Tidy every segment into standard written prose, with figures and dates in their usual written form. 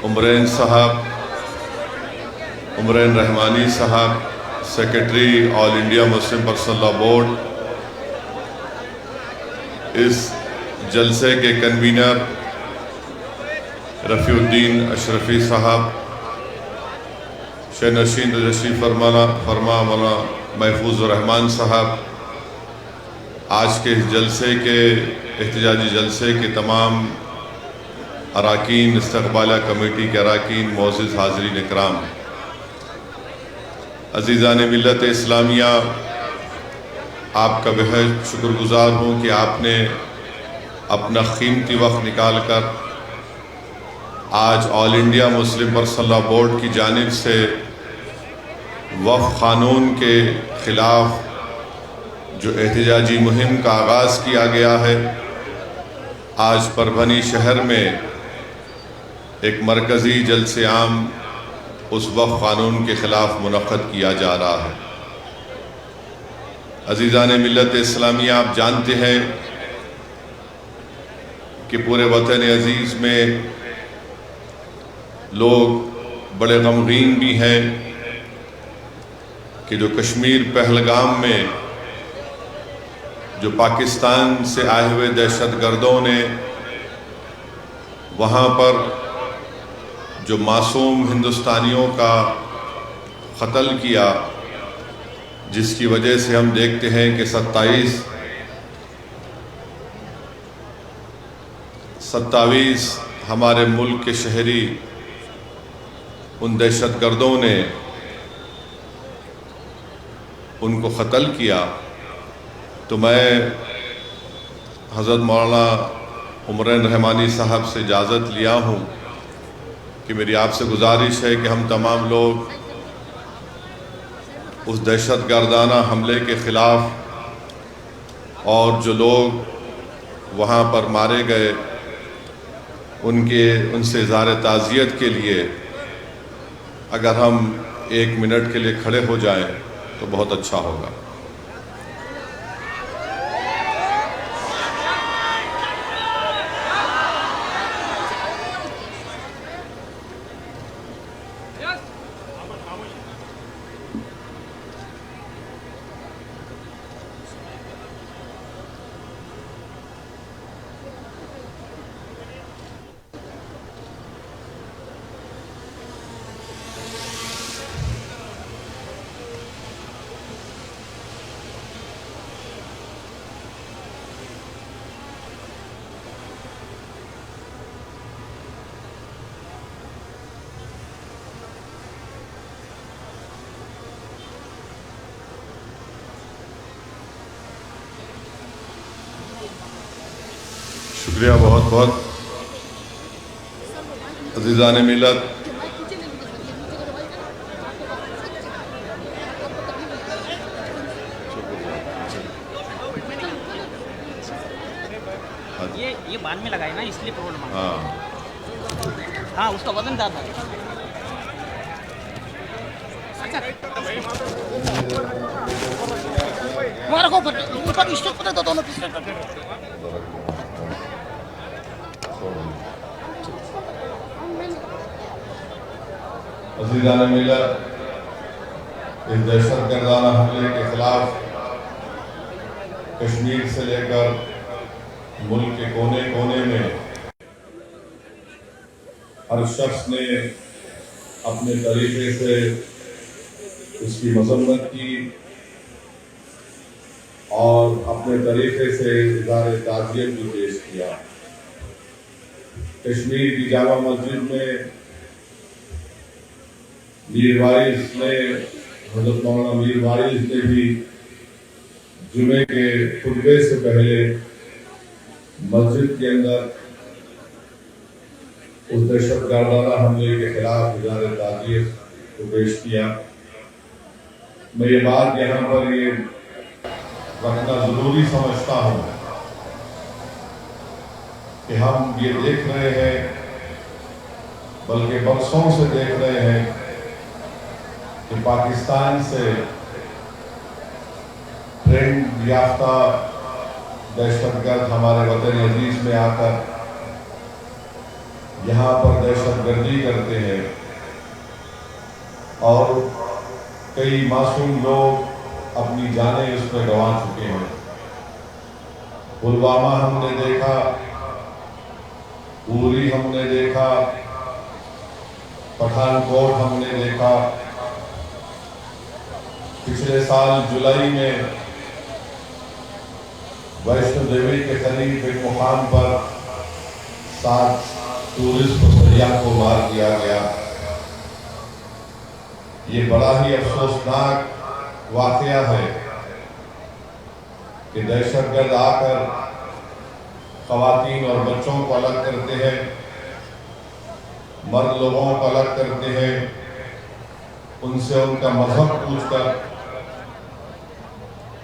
उमरैन साहब, उमरैन रहमानी साहब, secretary all India Muslim personal law board, इस जलसे के कन्वीनर रफ़ीउद्दीन अशरफी साहब, शहनशीन तशरीफ़ फरमा मौलाना महफूज़ुर रहमान साहब, आज के इस जलसे के एहतजाजी जलसे के तमाम अराकीन, इस्तक़बाला कमेटी के अराकीन, मोअज़्ज़िज़ हाज़रीन इकराम, अज़ीज़ान मिल्लत इस्लामिया, आपका बेहद शुक्रगुज़ार हूँ कि आपने अपना कीमती वक्त निकाल कर आज all India Muslim personal law board की जानिब से वक्फ़ क़ानून के ख़िलाफ़ जो एहतजाजी मुहिम का आगाज़ किया गया है, आज परभनी शहर में एक मरकज़ी जलसे आम उस वक्फ़ क़ानून के ख़िलाफ़ मुनक़्क़द किया जा रहा है। अज़ीज़ान मिल्लत इस्लामिया, आप जानते हैं कि पूरे वतन अज़ीज़ में लोग बड़े गमगीन भी हैं कि जो कश्मीर पहलगाम में जो पाकिस्तान से आए हुए दहशतगर्दों ने वहाँ पर जो मासूम हिंदुस्तानियों का क़त्ल किया, जिसकी वजह से हम देखते हैं कि 27 हमारे मुल्क के शहरी उन दहशतगर्दों ने उनको क़त्ल किया। तो मैं हज़रत मौलाना उमरैन रहमानी साहब से इजाज़त लिया हूँ कि मेरी आपसे गुजारिश है कि हम तमाम लोग उस दहशतगर्दाना हमले के ख़िलाफ़ और जो लोग वहाँ पर मारे गए उनसे इज़हार ताज़ियत के लिए अगर हम 1 मिनट के लिए खड़े हो जाएं तो बहुत अच्छा होगा। शुक्रिया बहुत बहुत। अज़ीज़ान मिल्लत, ये बांध में लगाए ना, इसलिए प्रॉब्लम है। हाँ, उसका वजन ज़्यादा है। हमारा को ऊपर स्टेज पर तो दोनों पिछले अज़ीज़ान मिल्लत, इस दहशतगर्दाना हमले के ख़िलाफ़ कश्मीर से लेकर मुल्क के कोने कोने में हर शख्स ने अपने तरीके से उसकी मज़म्मत की और अपने तरीके से इज़हार ताज़ियत भी पेश किया। कश्मीर की जामा मस्जिद में मीर वारिस ने, हज़रत मौलाना मीर वारिस ने भी जुमे के खुतबे से पहले मस्जिद के अंदर उस दहशतगर्दाना हमले के खिलाफ इज़हार ताज़ियत को पेश किया। मैं ये बात यहाँ पर ये रखना जरूरी समझता हूँ कि हम ये देख रहे हैं, बल्कि बरसों से देख रहे हैं कि पाकिस्तान से ट्रेंड याफ्ता दहशतगर्द हमारे वतन अजीज में आकर यहाँ पर दहशतगर्दी करते हैं और कई मासूम लोग अपनी जानें उसमें गंवा चुके हैं। पुलवामा हमने देखा, उरी हमने देखा, पठानकोट हमने देखा। पिछले साल जुलाई में वैष्णो देवी के करीब एक मुकाम पर 7 टूरिस्ट सैयाह को मार दिया गया। ये बड़ा ही अफसोसनाक वाकया है कि दहशतगर्द आकर खवातीन और बच्चों को अलग करते हैं, मर्द लोगों को अलग करते हैं, उनसे उनका मजहब पूछकर,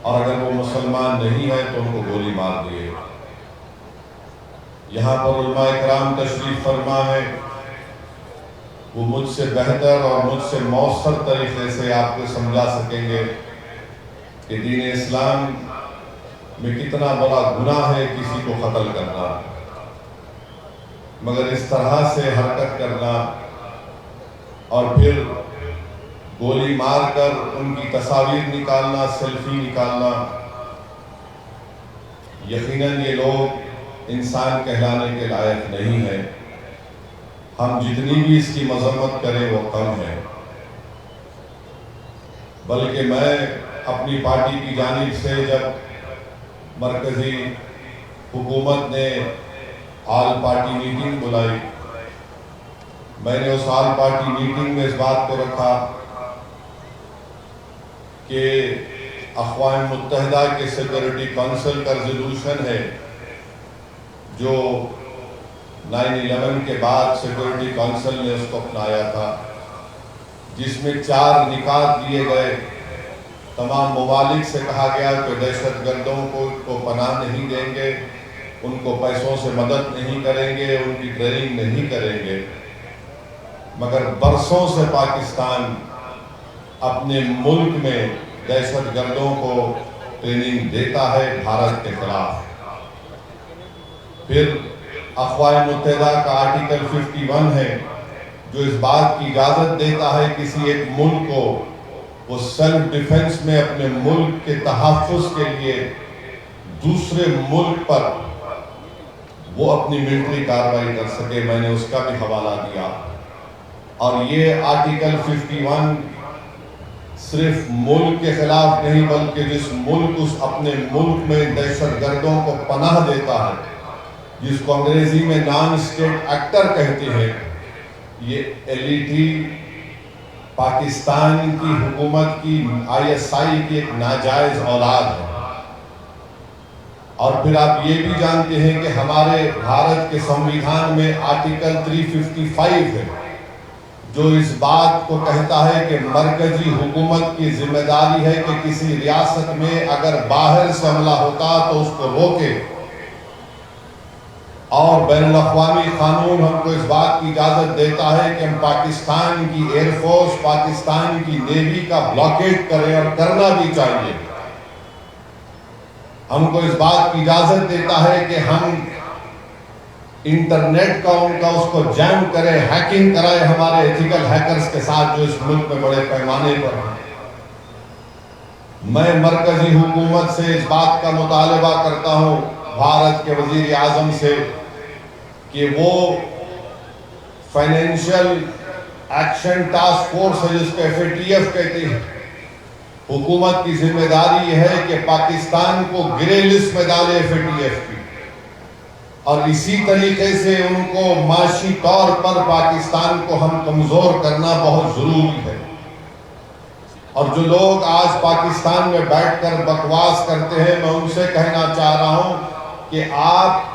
और अगर वो मुसलमान नहीं है तो उनको गोली मार दिए। यहाँ पर उलमा इकराम तशरीफ फरमा है, वो मुझसे बेहतर और मुझसे मौसर तरीके से आपको समझा सकेंगे कि दीन इस्लाम में कितना बड़ा गुनाह है किसी को कत्ल करना, मगर इस तरह से हरकत करना और फिर गोली मारकर उनकी तस्वीर निकालना, सेल्फी निकालना, यकीनन ये लोग इंसान कहलाने के लायक नहीं है। हम जितनी भी इसकी मजम्मत करें वो कम है। बल्कि मैं अपनी पार्टी की जानिब से जब मरकजी हुकूमत ने ऑल पार्टी मीटिंग बुलाई, मैंने उस ऑल पार्टी मीटिंग में इस बात को रखा कि अक़वाम मुत्तहिदा के सिक्योरिटी काउंसिल का रेजोल्यूशन है जो 9/11 के बाद सिक्योरिटी काउंसिल ने उसको अपनाया था, जिसमें 4 निकात दिए गए। तमाम ममालिक से कहा गया कि दहशतगर्दों को पनाह नहीं देंगे, उनको पैसों से मदद नहीं करेंगे, उनकी ट्रेनिंग नहीं करेंगे। मगर बरसों से पाकिस्तान अपने मुल्क में दहशतगर्दों को ट्रेनिंग देता है भारत के खिलाफ। फिर अक़वाम मुत्तहिदा का आर्टिकल 51 है जो इस बात की इजाज़त देता है किसी एक मुल्क को वो सेल्फ डिफेंस में अपने मुल्क के तहफ़्फ़ुज़ के लिए दूसरे मुल्क पर वो अपनी मिलिट्री कार्रवाई कर सके। मैंने उसका भी हवाला दिया। और ये आर्टिकल 51 सिर्फ मुल्क के खिलाफ नहीं बल्कि जिस मुल्क उस अपने मुल्क में दहशतगर्दों को पनाह देता है, जिसको अंग्रेजी में नॉन स्टेट एक्टर कहते हैं, ये एलईटी पाकिस्तान की हुकूमत की ISI की एक नाजायज औलाद है। और फिर आप ये भी जानते हैं कि हमारे भारत के संविधान में आर्टिकल 355 है जो इस बात को कहता है कि मरकजी हुकूमत की जिम्मेदारी है कि किसी रियासत में अगर बाहर से हमला होता तो उसको रोके। और बैनुल-अक़वामी कानून हमको इस बात की इजाज़त देता है कि हम पाकिस्तान की एयरफोर्स, पाकिस्तान की नेवी का ब्लॉकेट करें, और करना भी चाहिए। हमको इस बात की इजाज़त देता है कि हम इंटरनेट का उनका उसको जैम करें, हैकिंग कराएं हमारे एथिकल हैकर्स के साथ जो इस मुल्क में बड़े पैमाने पर हैं। मैं मरकजी हुकूमत से इस बात का मुतालबा करता हूँ, भारत के वजीर आज़म से, कि वो फाइनेंशियल एक्शन टास्क फोर्स है जिसको FATF कहते हैं, हुकूमत की जिम्मेदारी है कि पाकिस्तान को ग्रे लिस्ट में डाले FATF की, और इसी तरीके से उनको माशी तौर पर पाकिस्तान को हम कमज़ोर करना बहुत ज़रूरी है। और जो लोग आज पाकिस्तान में बैठकर बकवास करते हैं, मैं उनसे कहना चाह रहा हूं कि आप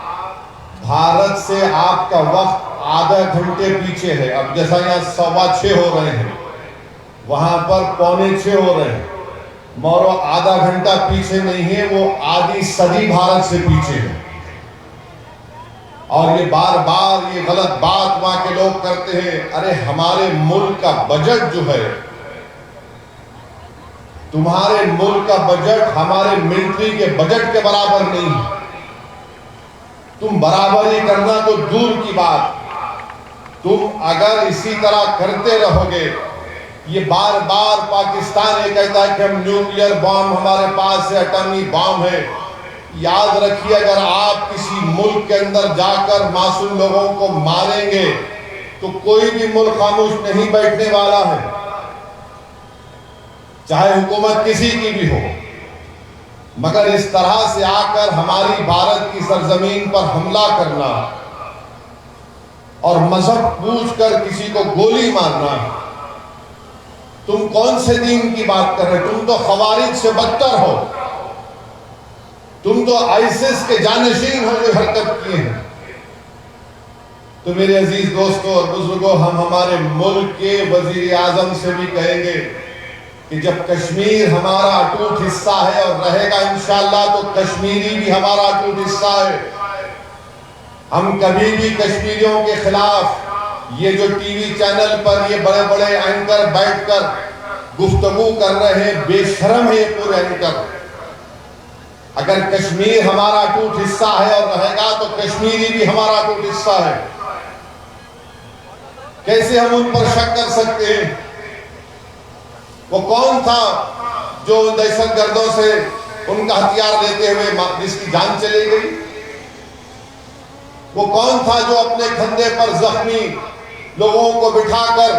भारत से आपका वक्त आधा घंटे पीछे है। अब जैसा यहाँ 6:15 हो रहे हैं, वहां पर 6:45 हो रहे हैं, मौरो आधा घंटा पीछे नहीं है, वो आधी सदी भारत से पीछे है। और ये बार बार ये गलत बात वहां के लोग करते हैं, अरे हमारे मुल्क का बजट जो है, तुम्हारे मुल्क का बजट हमारे मिलिट्री के बजट के बराबर नहीं है। तुम बराबरी करना तो दूर की बात, तुम अगर इसी तरह करते रहोगे, ये बार बार पाकिस्तान ये कहता है कि हम न्यूक्लियर बॉम्ब हमारे पास है, एटॉमिक बॉम्ब है। याद रखिए, अगर आप किसी मुल्क के अंदर जाकर मासूम लोगों को मारेंगे तो कोई भी मुल्क खामोश नहीं बैठने वाला है, चाहे हुकूमत किसी की भी हो। मगर इस तरह से आकर हमारी भारत की सरजमीन पर हमला करना और मजहब पूछकर किसी को गोली मारना, तुम कौन से दीन की बात कर रहे हो? तुम तो खवारिज से बदतर हो, तुम तो आईसिस के जानशीन हो जो हरकत किए हैं। तो मेरे अजीज दोस्तों और बुजुर्गों, हम हमारे मुल्क के वजीर आजम से भी कहेंगे कि जब कश्मीर हमारा अटूट हिस्सा है और रहेगा इंशाअल्लाह, तो कश्मीरी भी हमारा अटूट हिस्सा है। हम कभी भी कश्मीरियों के खिलाफ ये जो टीवी चैनल पर ये बड़े बड़े एंकर बैठकर गुफ्तगू कर रहे हैं, बेशरम है ये पूरे एंकर। अगर कश्मीर हमारा अटूट हिस्सा है और रहेगा, तो कश्मीरी भी हमारा अटूट हिस्सा है। कैसे हम उन पर शक कर सकते हैं? वो कौन था जो दहशतगर्दों से उनका हथियार लेते हुए जिसकी जान चली गई? वो कौन था जो अपने कंधे पर जख्मी लोगों को बिठाकर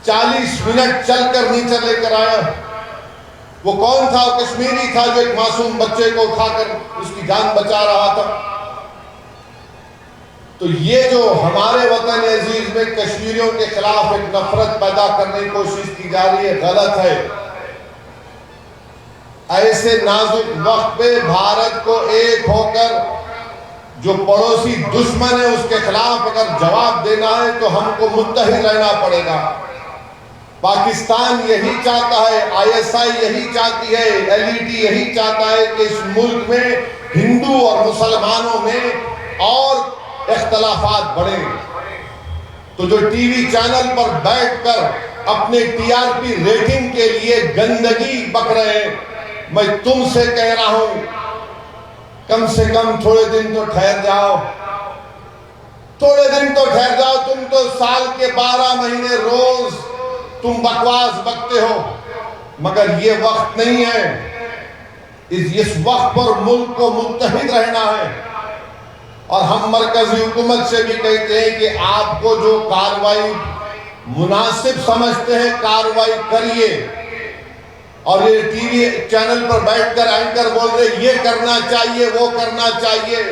40 मिनट चलकर नीचे लेकर आया? वो कौन था? कश्मीरी था जो एक मासूम बच्चे को उठाकर उसकी जान बचा रहा था। तो ये जो हमारे वतन अजीज में कश्मीरियों के खिलाफ एक नफरत पैदा करने की कोशिश की जा रही है, गलत है। ऐसे नाजुक वक्त पे भारत को एक होकर जो पड़ोसी दुश्मन है उसके खिलाफ अगर जवाब देना है तो हमको मुत्तहिद रहना पड़ेगा। पाकिस्तान यही चाहता है, ISI यही चाहती है, LED यही चाहता है कि इस मुल्क में हिंदू और मुसलमानों में और इख्तलाफात बढ़े। तो जो टीवी चैनल पर बैठकर अपने TRP रेटिंग के लिए गंदगी बक रहे हैं, मैं तुमसे कह रहा हूं, कम से कम थोड़े दिन तो ठहर जाओ, थोड़े दिन तो ठहर जाओ। तुम तो साल के 12 महीने रोज तुम बकवास बकते हो, मगर ये वक्त नहीं है। इस वक्त पर मुल्क को मुत्तहिद रहना है। और हम मरकजी हुकूमत से भी कहते हैं कि आपको जो कार्रवाई मुनासिब समझते हैं कार्रवाई करिए। और ये टीवी चैनल पर बैठकर एंकर बोल रहे ये करना चाहिए, वो करना चाहिए,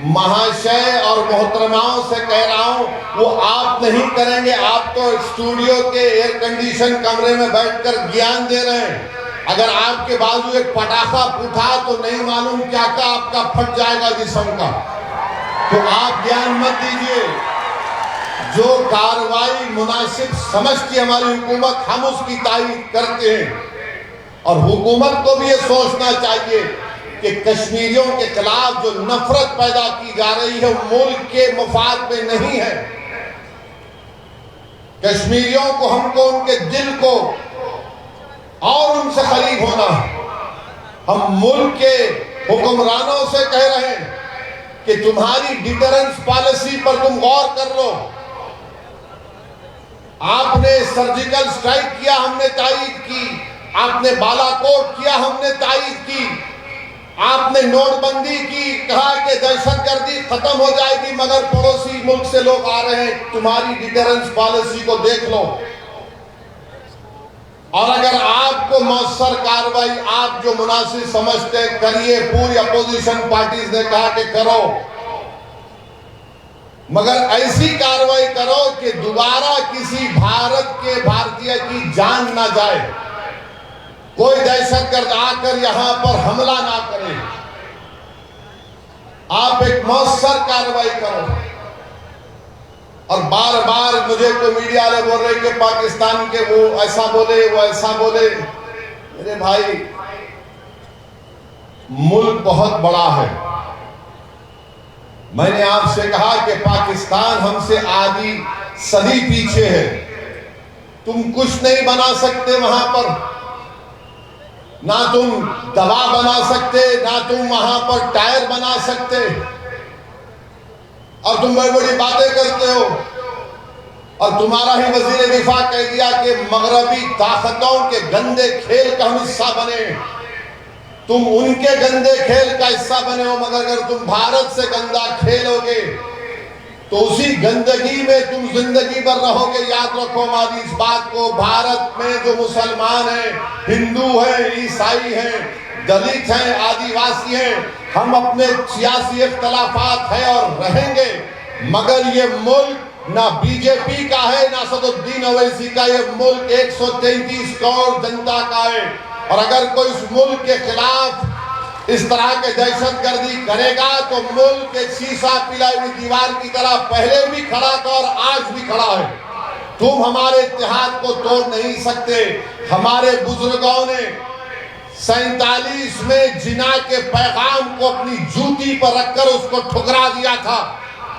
महाशय और मोहतरमाओं से कह रहा हूं, वो आप नहीं करेंगे। आप तो स्टूडियो के एयर कंडीशन कमरे में बैठकर ज्ञान दे रहे हैं। अगर आपके बाजू एक पटाखा फूटा तो नहीं मालूम क्या का आपका फट जाएगा जिस्म का। तो आप ज्ञान मत दीजिए। जो कार्रवाई मुनासिब समझती हमारी हुकूमत, हम उसकी तारीफ करते हैं। और हुकूमत को भी ये सोचना चाहिए कि कश्मीरियों के खिलाफ जो नफरत पैदा की जा रही है मुल्क के मफाद में नहीं है। कश्मीरियों को, हमको उनके दिल को और उनसे करीब होना। हम मुल्क के हुक्मरानों से कह रहे हैं कि तुम्हारी डिटरेंस पॉलिसी पर तुम गौर कर लो। आपने सर्जिकल स्ट्राइक किया, हमने तायीद की। आपने बालाकोट किया, हमने तायीद की। आपने नोटबंदी की, कहा कि दहशतगर्दी खत्म हो जाएगी, मगर पड़ोसी मुल्क से लोग आ रहे हैं। तुम्हारी डिटरेंस पॉलिसी को देख लो। और अगर आपको मौसर कार्रवाई आप जो मुनासिब समझते हैं करिए। पूरी अपोजिशन पार्टीज ने कहा कि करो, मगर ऐसी कार्रवाई करो कि दोबारा किसी भारतीय की जान ना जाए। कोई दहशतगर्द आकर यहां पर हमला ना करे। आप एक मौसर कार्रवाई करो। और बार बार मुझे तो मीडिया वाले बोल रहे कि पाकिस्तान के वो ऐसा बोले, वो ऐसा बोले। मेरे भाई, मुल्क बहुत बड़ा है। मैंने आपसे कहा कि पाकिस्तान हमसे आधी सदी पीछे है। तुम कुछ नहीं बना सकते वहां पर, ना तुम दवा बना सकते, ना तुम वहां पर टायर बना सकते। और तुम बड़ी बड़ी बातें करते हो और तुम्हारा ही वजीर दिफा कह दिया कि मगरबी ताकतों के गंदे खेल का हम हिस्सा बने। तुम उनके गंदे खेल का हिस्सा बने हो, मगर अगर तुम भारत से गंदा खेलोगे तो उसी गंदगी में तुम जिंदगी भर रहोगे। याद रखो हमारी इस बात को, भारत में जो मुसलमान हैं, हिंदू हैं, ईसाई हैं, दलित हैं, आदिवासी हैं, हम अपने सियासी इख्तलाफात है और रहेंगे, मगर ये मुल्क ना बीजेपी का है ना असदुद्दीन ओवैसी का। ये मुल्क 133 करोड़ जनता का है, और अगर कोई इस मुल्क के खिलाफ इस तरह के दहशतगर्दी करेगा तो मुल्क एक शीशा पिलाई हुई दीवार की तरह पहले भी खड़ा था और आज भी खड़ा है। तुम हमारे इत्तेहाद को तोड़ नहीं सकते। हमारे बुजुर्गों ने 47 में जिना के पैगाम को अपनी जूती पर रखकर उसको ठुकरा दिया था।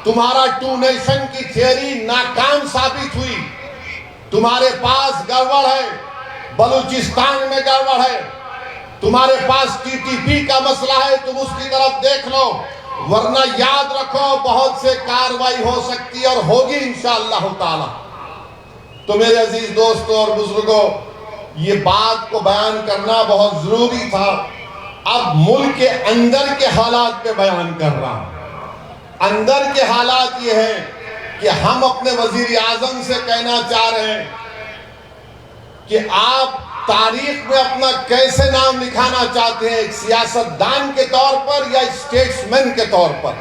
तुम्हारा 2 नेशन की थियरी नाकाम साबित हुई। तुम्हारे पास गड़बड़ है, बलूचिस्तान में गड़बड़ है, तुम्हारे पास TTP का मसला है, तुम उसकी तरफ देख लो, वरना याद रखो बहुत से कार्रवाई हो सकती है और होगी इंशाअल्लाह ताला। तो मेरे अजीज दोस्तों और बुजुर्गों, ये बात को बयान करना बहुत जरूरी था। अब मुल्क के अंदर के हालात पे बयान कर रहा हूं। अंदर के हालात ये हैं कि हम अपने वजीर आजम से कहना चाह रहे हैं कि आप तारीख में अपना कैसे नाम लिखाना चाहते हैं, एक सियासतदान के तौर पर या स्टेट्समैन के तौर पर।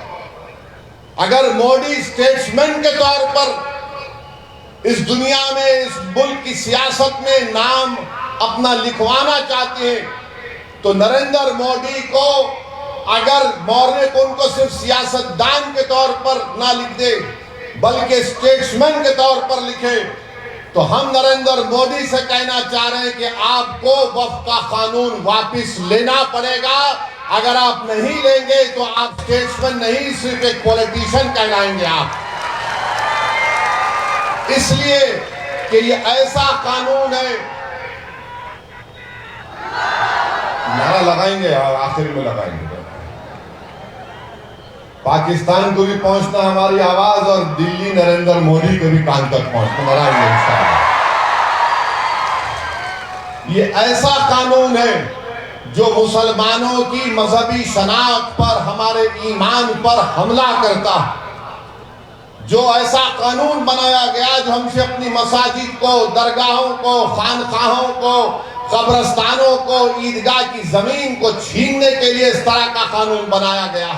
अगर मोदी स्टेट्समैन के तौर पर इस दुनिया में, इस मुल्क की सियासत में नाम अपना लिखवाना चाहते हैं तो नरेंद्र मोदी को, अगर मौर्य को उनको सिर्फ सियासतदान के तौर पर ना लिख दे बल्कि स्टेट्समैन के तौर पर लिखे, तो हम नरेंद्र मोदी से कहना चाह रहे हैं कि आपको वक्फ का कानून वापस लेना पड़ेगा। अगर आप नहीं लेंगे तो आप स्टेट्समैन नहीं, सिर्फ एक पॉलिटिशियन कहलाएंगे आप। इसलिए कि ये ऐसा कानून है, नारा लगाएंगे और आखिर में लगाएंगे। पाकिस्तान को भी पहुंचना हमारी आवाज, और दिल्ली नरेंद्र मोदी को भी कान तक पहुंचना हमारा। ये ऐसा कानून है जो मुसलमानों की मजहबी शनाख्त पर, हमारे ईमान पर हमला करता है। जो ऐसा कानून बनाया गया जो हमसे अपनी मसाजिद को, दरगाहों को, खानकाहों को, कब्रस्तानों को, ईदगाह की जमीन को छीनने के लिए इस तरह का कानून बनाया गया।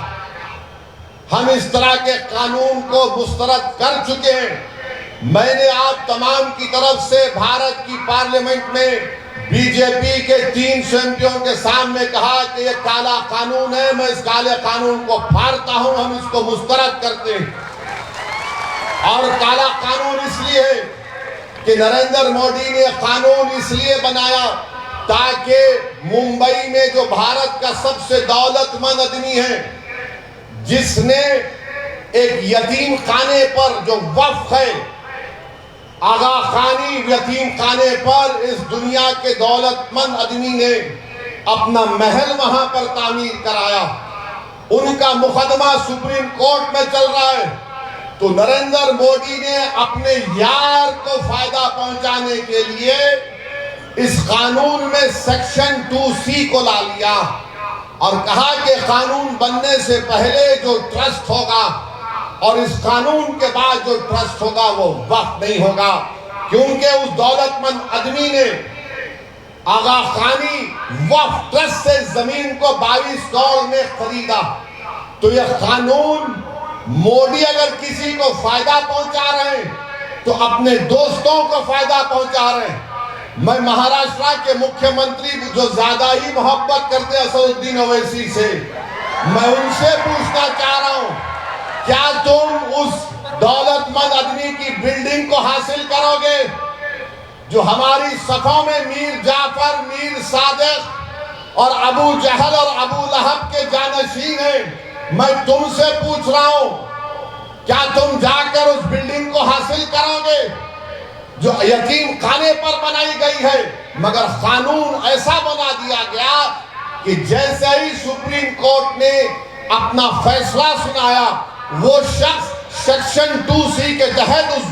हम इस तरह के कानून को मुस्तरद कर चुके हैं। मैंने आप तमाम की तरफ से भारत की पार्लियामेंट में बीजेपी के 300 एमपियों के सामने कहा कि ये काला कानून है, मैं इस काले कानून को फाड़ता हूं, हम इसको मुस्तरद करते हैं। और काला कानून इसलिए है कि नरेंद्र मोदी ने कानून इसलिए बनाया ताकि मुंबई में जो भारत का सबसे दौलतमंद आदमी है, जिसने एक यतीम खाने पर, जो वक्फ है, आगा खानी यतीम खाने पर इस दुनिया के दौलतमंद आदमी ने अपना महल वहां पर तामीर कराया। उनका मुकदमा सुप्रीम कोर्ट में चल रहा है। तो नरेंद्र मोदी ने अपने यार को फायदा पहुंचाने के लिए इस कानून में सेक्शन 2C को ला लिया और कहा कि कानून बनने से पहले जो ट्रस्ट होगा और इस कानून के बाद जो ट्रस्ट होगा वो वक्फ नहीं होगा, क्योंकि उस दौलतमंद आदमी ने, आगा खानी, वक्फ ट्रस्ट से जमीन को 22 करोड़ में खरीदा। तो यह कानून, मोदी अगर किसी को फायदा पहुंचा रहे हैं तो अपने दोस्तों को फायदा पहुंचा रहे हैं। मैं महाराष्ट्र के मुख्यमंत्री जो ज्यादा ही मोहब्बत करते हैं असदुद्दीन ओवैसी से, मैं उनसे पूछना चाह रहा हूं, क्या तुम उस दौलतमंद आदमी की बिल्डिंग को हासिल करोगे जो हमारी सफों में मीर जाफर, मीर सादिक और अबू जहल और अबू लहब के जानशीन हैं? मैं तुमसे पूछ रहा हूं, क्या तुम जाकर उस बिल्डिंग को हासिल करोगे जो यतीम खाने पर बनाई गई है? मगर कानून ऐसा बना दिया गया कि जैसे ही सुप्रीम कोर्ट ने अपना फैसला सुनाया, वो शख्स सेक्शन 2C के तहत उस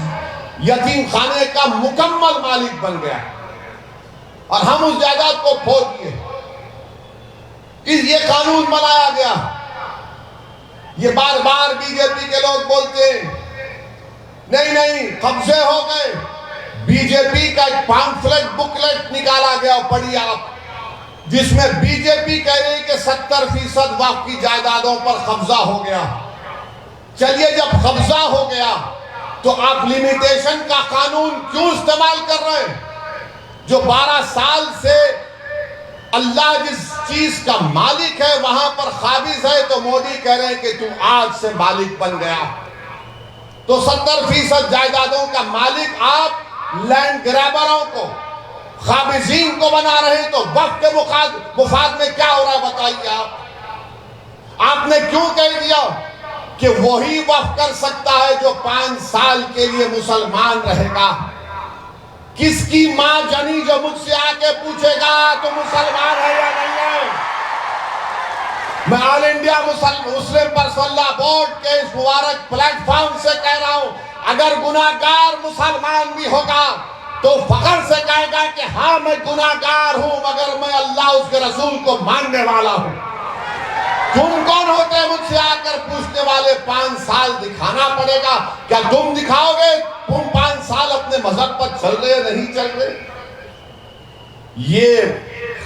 यतीम खाने का मुकम्मल मालिक बन गया और हम उस जायदाद को खो दिए। ये कानून बनाया गया। ये बार बार बीजेपी के लोग बोलते हैं नहीं नहीं कब्जे हो गए। बीजेपी का एक पैम्फलेट बुकलेट निकाला गया, पढ़िए आप, जिसमें बीजेपी कह रही है कि 70% वक्फ की जायदादों पर कब्जा हो गया। चलिए, जब कब्जा हो गया तो आप लिमिटेशन का कानून क्यों इस्तेमाल कर रहे हैं? जो 12 साल से अल्लाह जिस चीज का मालिक है वहां पर काबिज है, तो मोदी कह रहे हैं कि तू आज से मालिक बन गया। तो 70% जायदादों का मालिक आप लैंड ग्रैबरों को, काबिजीन को बना रहे हैं। तो वक्त के मुफाद में क्या हो रहा है बताइए आप। आपने क्यों कह दिया कि वही वक्फ कर सकता है जो 5 साल के लिए मुसलमान रहेगा? किसकी मां जनी जो मुझसे आके पूछेगा तो मुसलमान है या नहीं है? मैं all India Muslim personal board के इस मुबारक प्लेटफॉर्म से कह रहा हूं, अगर गुनाहगार मुसलमान भी होगा तो फख्र से कहेगा कि हाँ मैं गुनाहगार हूं, मगर मैं अल्लाह उसके रसूल को मानने वाला हूं। तुम कौन होते हैं मुझसे आकर पूछने वाले? 5 साल दिखाना पड़ेगा। क्या तुम दिखाओगे तुम 5 साल अपने मजहब पर चल रहे नहीं चल रहे? ये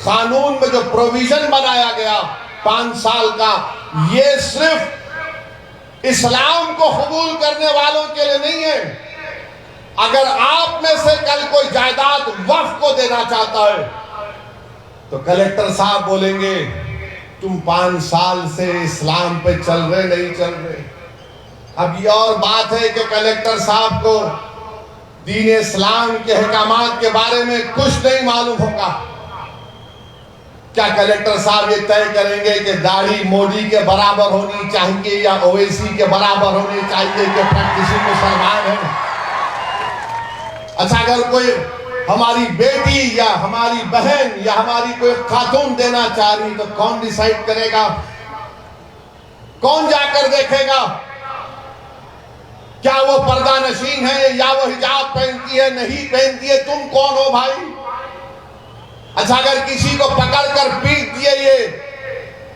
कानून में जो प्रोविजन बनाया गया 5 साल का, ये सिर्फ इस्लाम को कबूल करने वालों के लिए नहीं है। अगर आप में से कल कोई जायदाद वक्फ को देना चाहता है तो कलेक्टर साहब बोलेंगे तुम 5 साल से इस्लाम पे चल रहे नहीं चल रहे। अब ये और बात है कि कलेक्टर साहब को दीन इस्लाम के अहकामात के बारे में कुछ नहीं मालूम होगा। क्या कलेक्टर साहब ये तय करेंगे कि दाढ़ी मोदी के बराबर होनी चाहिए या ओवैसी के बराबर होनी चाहिए कि प्रैक्टिसिंग मुसलमान है? अच्छा, अगर कोई हमारी बेटी या हमारी बहन या हमारी कोई खातून देना चाह रही तो कौन डिसाइड करेगा? कौन जाकर देखेगा क्या वो पर्दा नशीन है या वो हिजाब पहनती है नहीं पहनती है? तुम कौन हो भाई? अच्छा, अगर किसी को पकड़कर पीट दिए,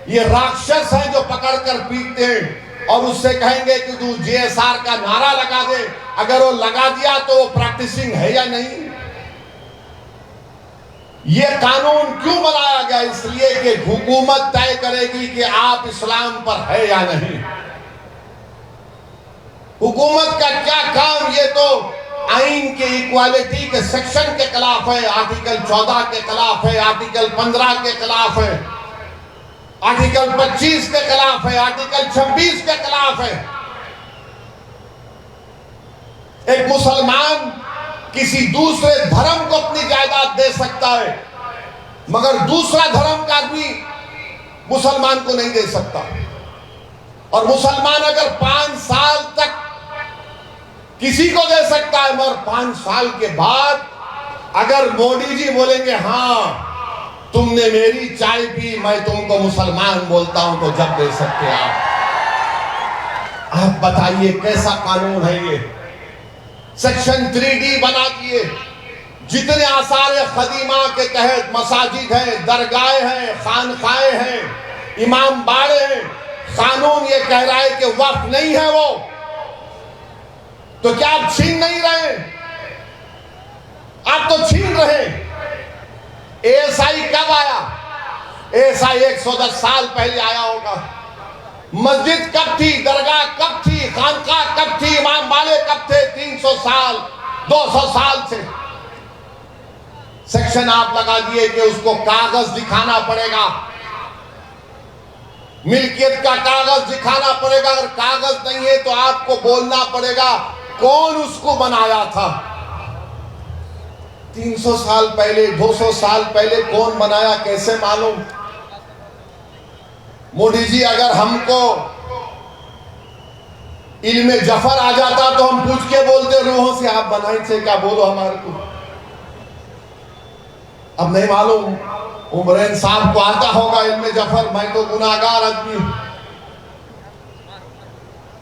ये राक्षस हैं जो पकड़कर पीटते हैं और उससे कहेंगे कि तू JSR का नारा लगा दे, अगर वो लगा दिया तो वो प्रैक्टिसिंग है या नहीं? ये कानून क्यों बनाया गया? इसलिए कि हुकूमत तय करेगी कि आप इस्लाम पर है या नहीं। हुकूमत का क्या काम? ये तो आइन के इक्वालिटी के सेक्शन के खिलाफ है, आर्टिकल 14 के खिलाफ है, आर्टिकल 15 के खिलाफ है, आर्टिकल 25 के खिलाफ है, आर्टिकल 26 के खिलाफ है। एक मुसलमान किसी दूसरे धर्म को अपनी जायदाद दे सकता है, मगर दूसरा धर्म का आदमी मुसलमान को नहीं दे सकता। और मुसलमान अगर 5 साल तक किसी को दे सकता है, मगर 5 साल के बाद अगर मोदी जी बोलेंगे हाँ तुमने मेरी चाय पी, मैं तुमको मुसलमान बोलता हूं, तो जब दे सकते आप बताइए कैसा कानून है ये? सेक्शन 3D बना दिए। जितने आसार खदीमा के तहत मसाजिद हैं, दरगाहें हैं, खानखाएं हैं, इमाम बाड़े हैं, कानून ये कह रहा है कि वक्फ नहीं है वो, तो क्या आप छीन नहीं रहे? आप तो छीन रहे। ASI कब आया? ASI 110 साल पहले आया होगा। मस्जिद कब थी? दरगाह कब थी? खानकाह कब थी? इमाम बाड़े कब थे? 300 साल 200 साल से। सेक्शन आप लगा दिए कि उसको कागज दिखाना पड़ेगा, मिल्कियत का कागज दिखाना पड़ेगा। अगर कागज नहीं है तो आपको बोलना पड़ेगा कौन उसको बनाया था। 300 साल पहले 200 साल पहले कौन बनाया कैसे मालूम? मोदी जी, अगर हमको इल्मे जफर आ जाता तो हम पूछ के बोलते रूहों से आप बनाए थे क्या, बोलो हमारे को। अब नहीं मालूम, उमरैन साहब को आता होगा इल्मे जफर, मैं तो गुनाहगार आदमी हूं।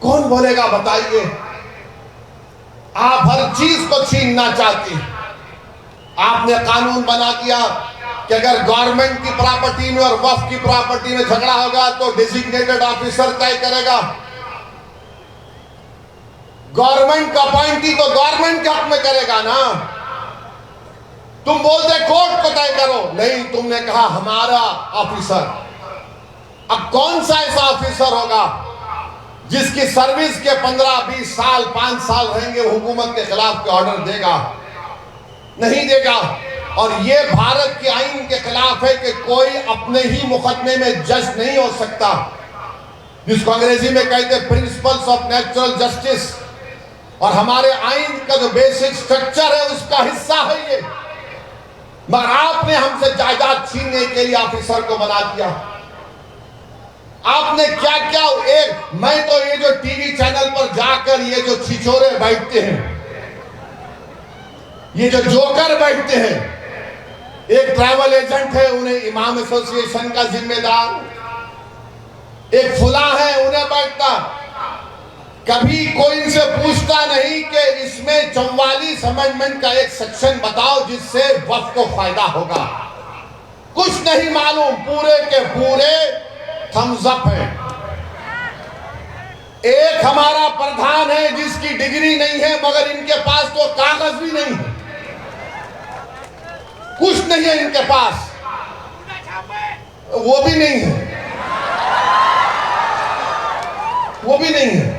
कौन बोलेगा बताइए? आप हर चीज को छीनना चाहते हैं। आपने कानून बना दिया कि अगर गवर्नमेंट की प्रॉपर्टी में और वक्फ की प्रॉपर्टी में झगड़ा होगा तो डेजिग्नेटेड ऑफिसर तय करेगा। गवर्नमेंट का अपॉइंटी तो गवर्नमेंट के हक में करेगा ना। तुम बोलते कोर्ट को तय करो, नहीं, तुमने कहा हमारा ऑफिसर। अब कौन सा ऐसा ऑफिसर होगा जिसकी सर्विस के 15-20 साल 5 साल रहेंगे, हुकूमत के खिलाफ के ऑर्डर देगा? नहीं देगा। और ये भारत के आईन के खिलाफ है कि कोई अपने ही मुकदमे में जज नहीं हो सकता, जिसको अंग्रेजी में कहते हैं प्रिंसिपल्स ऑफ नेचुरल जस्टिस। और हमारे आईन का जो बेसिक स्ट्रक्चर है उसका हिस्सा है ये। मगर आपने हमसे जायदाद छीनने के लिए ऑफिसर को बना दिया। आपने क्या क्या, मैं तो ये जो टीवी चैनल पर जाकर ये जो छिछोरे बैठते हैं, ये जो जोकर बैठते हैं, एक ट्रैवल एजेंट है, उन्हें इमाम एसोसिएशन का जिम्मेदार, एक फुला है, उन्हें बैठता, कभी कोई इनसे पूछता नहीं कि इसमें 44 अमेंडमेंट का एक सेक्शन बताओ जिससे वक्फ को फायदा होगा। कुछ नहीं मालूम, पूरे के पूरे थम्स अप है। एक हमारा प्रधान है जिसकी डिग्री नहीं है मगर इनके पास तो कागज भी नहीं है, कुछ नहीं है इनके पास, वो भी नहीं है, वो भी नहीं है।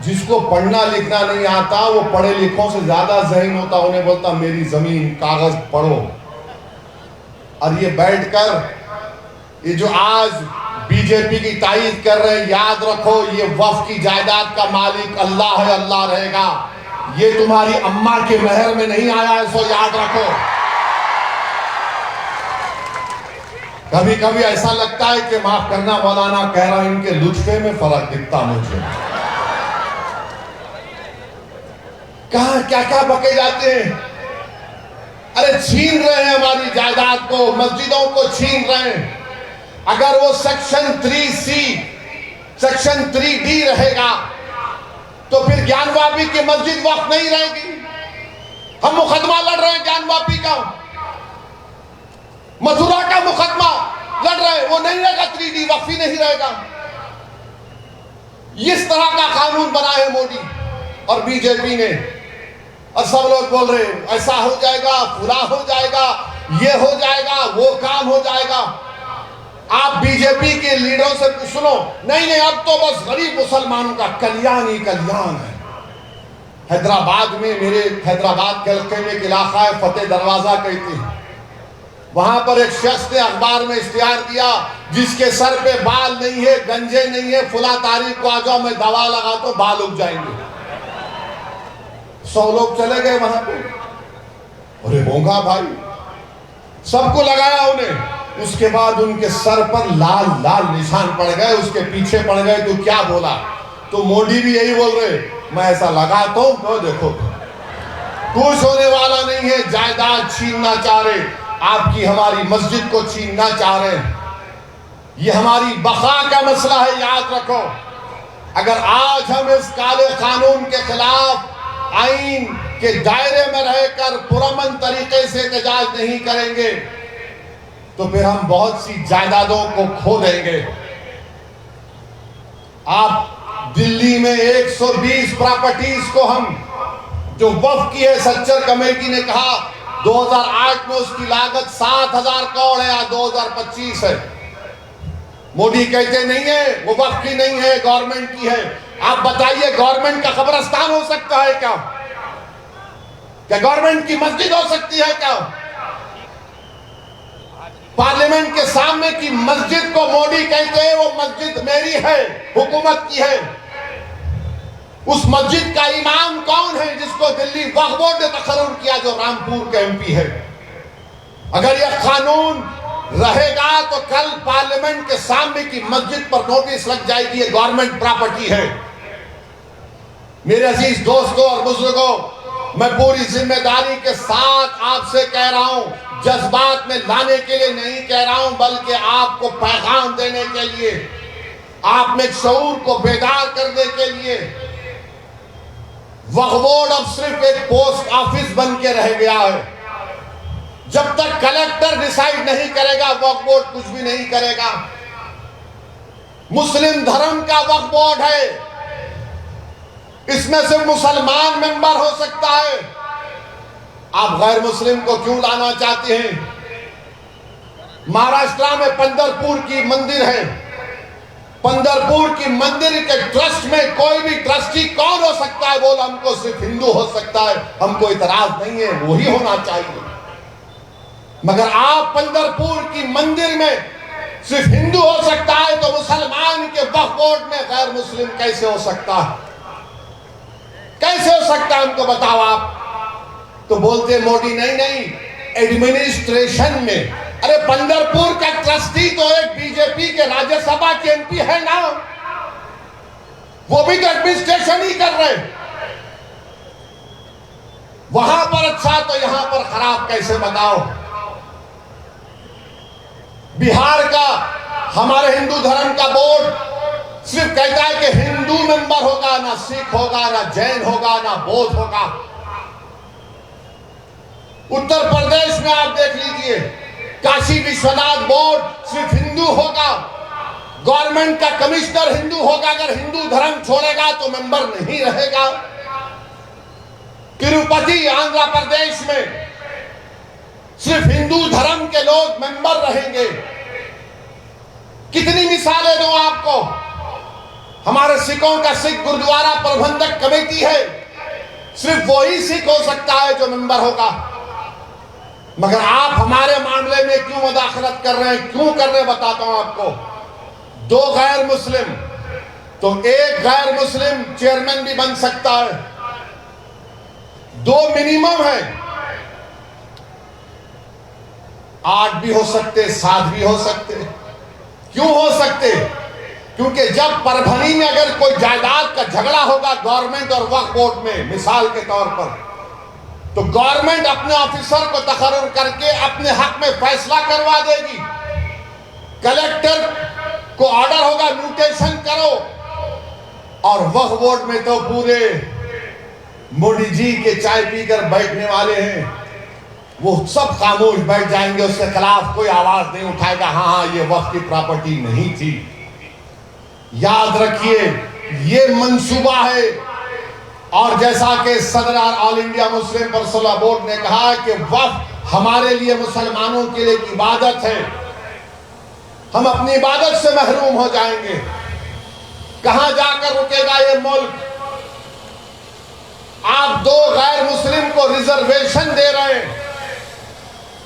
जिसको पढ़ना लिखना नहीं आता वो पढ़े लिखों से ज्यादा ज़हीन होता, उन्हें बोलता मेरी जमीन कागज पढ़ो। और ये बैठकर ये जो आज बीजेपी की तारीफ कर रहे हैं, याद रखो ये वक्फ की जायदाद का मालिक अल्लाह है, अल्लाह रहेगा। ये तुम्हारी अम्मा के महर में नहीं आया है, सो याद रखो। कभी कभी ऐसा लगता है कि माफ करना मौलाना कह रहा है, इनके लुत्फे में फर्क दिखता मुझे। कहां क्या क्या बके जाते हैं। अरे छीन रहे हैं हमारी जायदाद को, मस्जिदों को छीन रहे हैं। अगर वो सेक्शन 3C सेक्शन 3D रहेगा तो फिर ज्ञानवापी की मस्जिद वक्फ नहीं रहेगी। हम मुकदमा लड़ रहे हैं ज्ञानवापी का, मथुरा का मुकदमा लड़ रहे हैं, वो नहीं रहेगा, 3D वक्फ ही नहीं रहेगा। इस तरह का कानून बना है मोदी और बीजेपी ने। और सब लोग बोल रहे हैं ऐसा हो जाएगा, पूरा हो जाएगा, ये हो जाएगा, वो काम हो जाएगा। आप बीजेपी के लीडरों से सुनो, नहीं नहीं अब तो बस गरीब मुसलमानों का कल्याण ही कल्याण है। हैदराबाद में, मेरे हैदराबाद के हल्के में एक इलाका है फतेह दरवाजा कहते हैं, वहां पर एक शख्स ने अखबार में इश्तिहार दिया जिसके सर पे बाल नहीं है, गंजे नहीं है, फुला तारीख को आ जाओ, मैं दवा लगा तो बाल उग जाएंगे। 100 लोग चले गए वहां पे। अरे होगा भाई, सबको लगाया उन्हें। उसके बाद उनके सर पर लाल लाल निशान पड़ गए, उसके पीछे पड़ गए। तो क्या बोला? तो मोदी भी यही बोल रहे, मैं ऐसा लगाता हूं तो देखो कुछ होने वाला नहीं है। जायदाद छीनना चाह रहे, आपकी हमारी मस्जिद को छीनना चाह रहे हैं। ये हमारी बका का मसला है, याद रखो। अगर आज हम इस काले कानून के खिलाफ आईन के दायरे में रहकर पुरअमन तरीके से एहतजाज नहीं करेंगे तो फिर हम बहुत सी जायदादों को खो देंगे। आप दिल्ली में 120 प्रॉपर्टीज को हम जो वक्फ की है, सच्चर कमेटी ने कहा 2008 में उसकी लागत 7,000 करोड़ है, आज 2025 है। मोदी कहते नहीं है वो वक्फ की नहीं है, गवर्नमेंट की है। आप बताइए गवर्नमेंट का कब्रिस्तान हो सकता है क्या? क्या गवर्नमेंट की मस्जिद हो सकती है क्या? पार्लियामेंट के सामने की मस्जिद को मोदी कहते हैं वो मस्जिद मेरी है, हुकूमत की है। उस मस्जिद का इमाम कौन है जिसको दिल्ली वक्फ बोर्ड ने तकर्रुर किया, जो रामपुर के MP है। अगर यह कानून रहेगा तो कल पार्लियामेंट के सामने की मस्जिद पर नोटिस लग जाएगी, ये गवर्नमेंट प्रॉपर्टी है। मेरे अजीज दोस्तों और बुजुर्गों, मैं पूरी जिम्मेदारी के साथ आपसे कह रहा हूं, जज्बात में लाने के लिए नहीं कह रहा हूं, बल्कि आपको पैगाम देने के लिए, आप में शऊर को बेदार करने के लिए वक्फ बोर्ड अब सिर्फ एक पोस्ट ऑफिस बन के रह गया है। जब तक कलेक्टर डिसाइड नहीं करेगा वक्फ बोर्ड कुछ भी नहीं करेगा। मुस्लिम धर्म का वक्फ बोर्ड है, इसमें सिर्फ मुसलमान मेंबर हो सकता है। आप गैर मुस्लिम को क्यों लाना चाहते हैं? महाराष्ट्र में पंढरपुर की मंदिर है, पंढरपुर की मंदिर के ट्रस्ट में कोई भी ट्रस्टी कौन हो सकता है? बोल हमको सिर्फ हिंदू हो सकता है, हमको इतराज नहीं है, वही होना चाहिए। मगर आप पंढरपुर की मंदिर में सिर्फ हिंदू हो सकता है तो मुसलमान के वक्फ बोर्ड में गैर मुस्लिम कैसे हो सकता है? कैसे हो सकता है हमको बताओ आप। तो बोलते मोदी नहीं नहीं एडमिनिस्ट्रेशन में। अरे पंढरपुर का ट्रस्टी तो एक बीजेपी के राज्यसभा के एमपी है ना, वो भी तो एडमिनिस्ट्रेशन ही कर रहे। वहां पर अच्छा तो यहां पर खराब कैसे बताओ। बिहार का हमारे हिंदू धर्म का बोर्ड सिर्फ कहता है कि हिंदू मेंबर होगा, ना सिख होगा, ना जैन होगा, ना बौद्ध होगा। उत्तर प्रदेश में आप देख लीजिए, काशी विश्वनाथ बोर्ड सिर्फ हिंदू होगा, गवर्नमेंट का कमिश्नर हिंदू होगा। अगर हिंदू धर्म छोड़ेगा तो मेंबर नहीं रहेगा। तिरुपति आंध्र प्रदेश में सिर्फ हिंदू धर्म के लोग मेंबर रहेंगे। कितनी मिसालें दूं आपको। हमारे सिखों का सिख गुरुद्वारा प्रबंधक कमेटी है, सिर्फ वही सिख हो सकता है जो मेंबर होगा। मगर आप हमारे मामले में क्यों मुदाखलत कर रहे हैं? क्यों कर रहे हैं बताता हूं आपको। 2 गैर मुस्लिम तो एक गैर मुस्लिम चेयरमैन भी बन सकता है, 2 मिनिमम है, 8 भी हो सकते, 7 भी हो सकते। क्यों हो सकते? क्योंकि जब परभनी में अगर कोई जायदाद का झगड़ा होगा गवर्नमेंट और वक्फ बोर्ड में, मिसाल के तौर पर, तो गवर्नमेंट अपने ऑफिसर को तकर्रुर करके अपने हक में फैसला करवा देगी। कलेक्टर को ऑर्डर होगा म्यूटेशन करो, और वक्फ बोर्ड में तो पूरे मोदी जी के चाय पीकर बैठने वाले हैं, वो सब खामोश बैठ जाएंगे, उसके खिलाफ कोई आवाज नहीं उठाएगा। हाँ ये वक्फ की प्रॉपर्टी नहीं थी। याद रखिए ये मंसूबा है। और जैसा कि सदर all India Muslim personal board ने कहा कि वक्फ हमारे लिए मुसलमानों के लिए इबादत है, हम अपनी इबादत से महरूम हो जाएंगे। कहां जाकर रुकेगा ये मुल्क? आप 2 गैर मुस्लिम को रिजर्वेशन दे रहे हैं।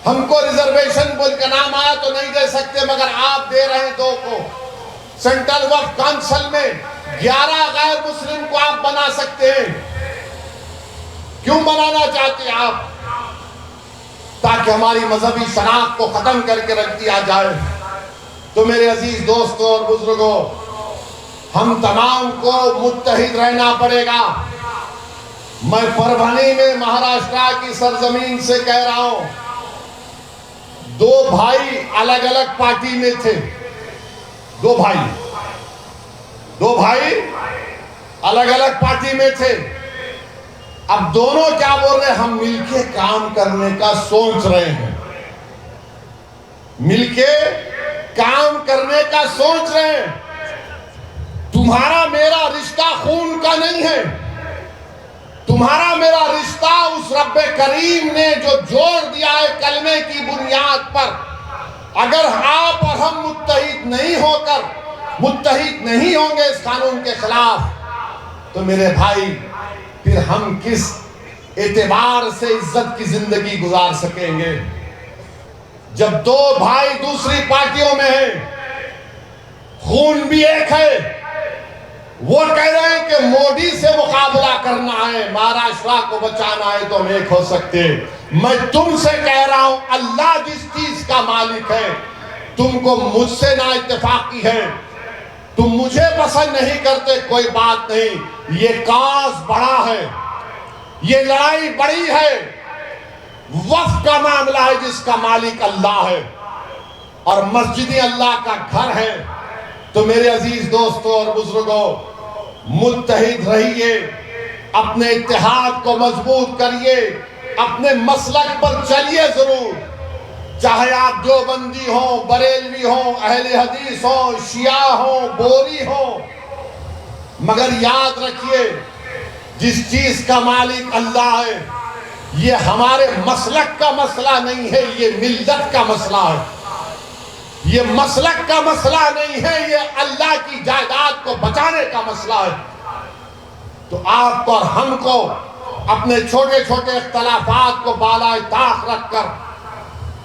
हमको रिजर्वेशन बोल का नाम आया तो नहीं दे सकते, मगर आप दे रहे हैं 2 को। सेंट्रल वक्फ काउंसिल में 11 गैर मुस्लिम को आप बना सकते हैं। क्यों बनाना चाहते हैं आप? ताकि हमारी मजहबी शनाख्त को खत्म करके रख दिया जाए। तो मेरे अजीज दोस्तों और बुजुर्गों, हम तमाम को मुत्तहिद रहना पड़ेगा। मैं परभनी में महाराष्ट्र की सरजमीन से कह रहा हूं, 2 भाई अलग अलग पार्टी में थे। 2 भाई अलग अलग पार्टी में थे। अब दोनों क्या बोल रहे हैं? हम मिलके काम करने का सोच रहे हैं, मिलके काम करने का सोच रहे हैं। तुम्हारा मेरा रिश्ता खून का नहीं है, तुम्हारा मेरा रिश्ता उस रब्बे करीम ने जो जोड़ दिया है कलमे की बुनियाद पर। अगर आप और हम मुत्तहिद नहीं होंगे इस कानून के खिलाफ, तो मेरे भाई फिर हम किस एतबार से इज्जत की जिंदगी गुजार सकेंगे? जब 2 भाई दूसरी पार्टियों में हैं, खून भी एक है, वो कह रहे हैं कि मोदी से मुकाबला करना है, महाराष्ट्र को बचाना है, तो हम एक हो सकते। मैं तुमसे कह रहा हूं, अल्लाह जिस चीज का मालिक है, तुमको मुझसे ना इत्तेफाकी है, तुम मुझे पसंद नहीं करते, कोई बात नहीं। ये काज बड़ा है, ये लड़ाई बड़ी है, वक्फ का मामला है जिसका मालिक अल्लाह है, और मस्जिद अल्लाह का घर है। तो मेरे अजीज दोस्तों और बुजुर्गों, मुत्तहिद रहिए, अपने इत्तेहाद को मजबूत करिए, अपने मसलक पर चलिए जरूर, चाहे आप देवबंदी हो, बरेलवी हो, अहले हदीस हो, शिया हो, बोरी हो, मगर याद रखिए जिस चीज का मालिक अल्लाह है, ये हमारे मसलक का मसला नहीं है, ये मिल्लत का मसला है। ये मसलक का मसला नहीं है, ये अल्लाह की जायदाद को बचाने का मसला है। तो आपको और हमको अपने छोटे छोटे इख्तलाफात को बालाए ताक रखकर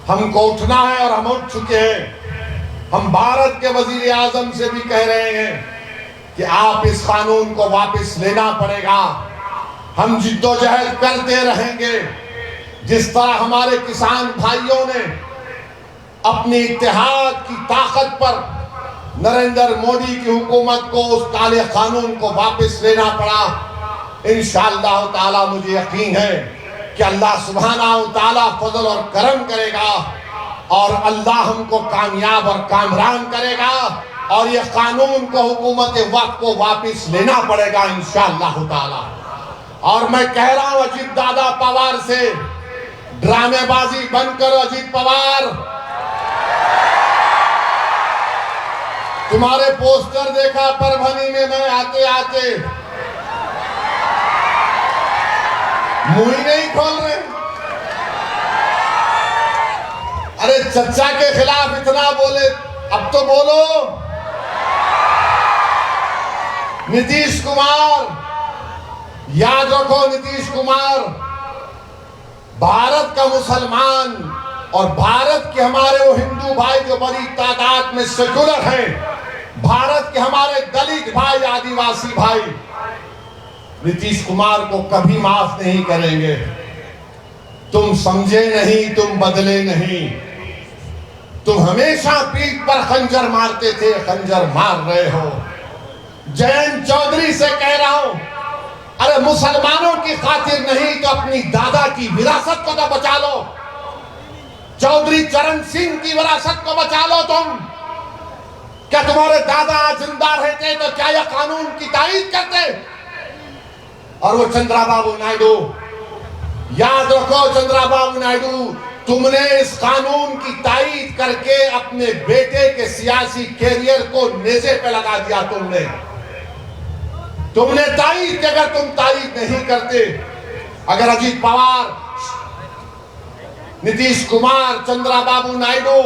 हमको उठना है, और हम उठ चुके हैं। हम भारत के वजीर आजम से भी कह रहे हैं कि आप इस कानून को वापस लेना पड़ेगा। हम जिद्दोजहद करते रहेंगे। जिस तरह हमारे किसान भाइयों ने अपनी इत्तेहाद की ताकत पर नरेंद्र मोदी की हुकूमत को उस काले कानून को वापस लेना पड़ा, इंशाअल्लाह ताला मुझे यकीन है कि अल्लाह सुब्हानाहु ताला फजल और करम करेगा और अल्लाह हमको कामयाब और कामरान करेगा, और ये कानून को हुकूमत वक्त को वापस लेना पड़ेगा इंशाअल्लाह ताला। और मैं कह रहा हूं अजीत दादा पवार से, ड्रामेबाजी बंद करो अजीत पवार। तुम्हारे पोस्टर देखा परभनी में मैं आते आते, मुंह ही नहीं खोल रहे। अरे चचा के खिलाफ इतना बोले, अब तो बोलो। नीतीश कुमार, याद रखो नीतीश कुमार, भारत का मुसलमान और भारत के हमारे वो हिंदू भाई जो बड़ी तादाद में सेकुलर हैं, भारत के हमारे दलित भाई, आदिवासी भाई, नीतीश कुमार को कभी माफ नहीं करेंगे। तुम समझे नहीं, तुम बदले नहीं। तुम हमेशा पीठ पर खंजर मारते थे, खंजर मार रहे हो। जयंत चौधरी से कह रहा हूं, अरे मुसलमानों की खातिर नहीं तो अपनी दादा की विरासत को तो बचा लो। चौधरी चरण सिंह की विरासत को बचा लो तुम। क्या तुम्हारे दादा जिंदा रहते तो क्या यह कानून की तारीफ करते? और वो चंद्राबाबू नायडू, याद रखो चंद्राबाबू नायडू, तुमने इस कानून की तारीफ करके अपने बेटे के सियासी कैरियर को नेज़े पे लगा दिया। तुमने तारीफ की, अगर तुम तारीफ नहीं करते, अगर अजीत पवार, नीतीश कुमार, चंद्राबाबू नायडू,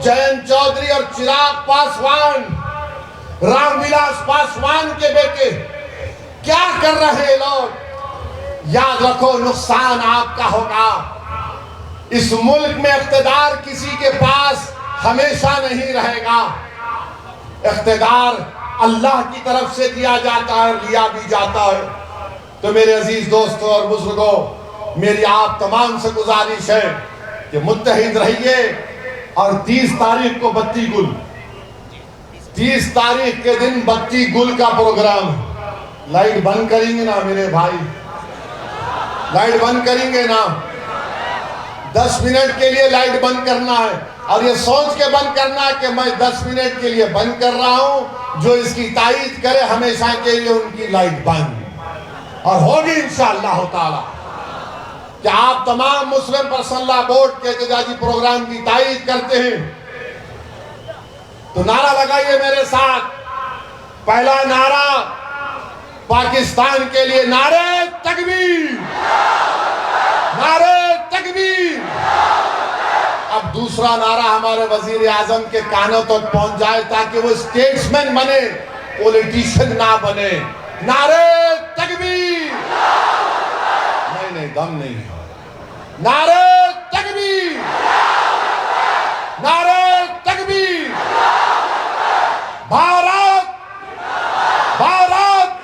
जयंत चौधरी और चिराग पासवान, रामविलास पासवान के बेटे क्या कर रहे हैं लोग, याद रखो नुकसान आपका होगा। इस मुल्क में इख्तिदार किसी के पास हमेशा नहीं रहेगा। इख्तिदार अल्लाह की तरफ से दिया जाता है, लिया भी जाता है। तो मेरे अजीज दोस्तों और बुजुर्गों, मेरी आप तमाम से गुजारिश है कि मुत्तहिद रहिए। और 30 तारीख को बत्ती गुल, 30 तारीख के दिन बत्ती गुल का प्रोग्राम है। लाइट बंद करेंगे ना मेरे भाई, लाइट बंद करेंगे ना। 10 मिनट के लिए लाइट बंद करना है, और ये सोच के बंद करना है कि मैं 10 मिनट के लिए बंद कर रहा हूं, जो इसकी तारीफ करे हमेशा के लिए उनकी लाइट बंद। और होगी इंशाअल्लाह ताला। कि आप तमाम मुस्लिम पर्सनल लॉ बोर्ड के एहतजाजी प्रोग्राम की तारीफ करते हैं, तो नारा लगाइए मेरे साथ। पहला नारा पाकिस्तान के लिए, नारे तकबीर, नारे तकबीर। अब दूसरा नारा हमारे वजीर आजम के कानों तक पहुंच जाए, ताकि वो स्टेट्समैन बने, पॉलिटिशियन ना बने। नारे तकबीर, नहीं दम नहीं है। नारे तकबीर, नारे तकबीर। भारत, भारत।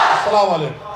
अस्सलाम वालेकुम।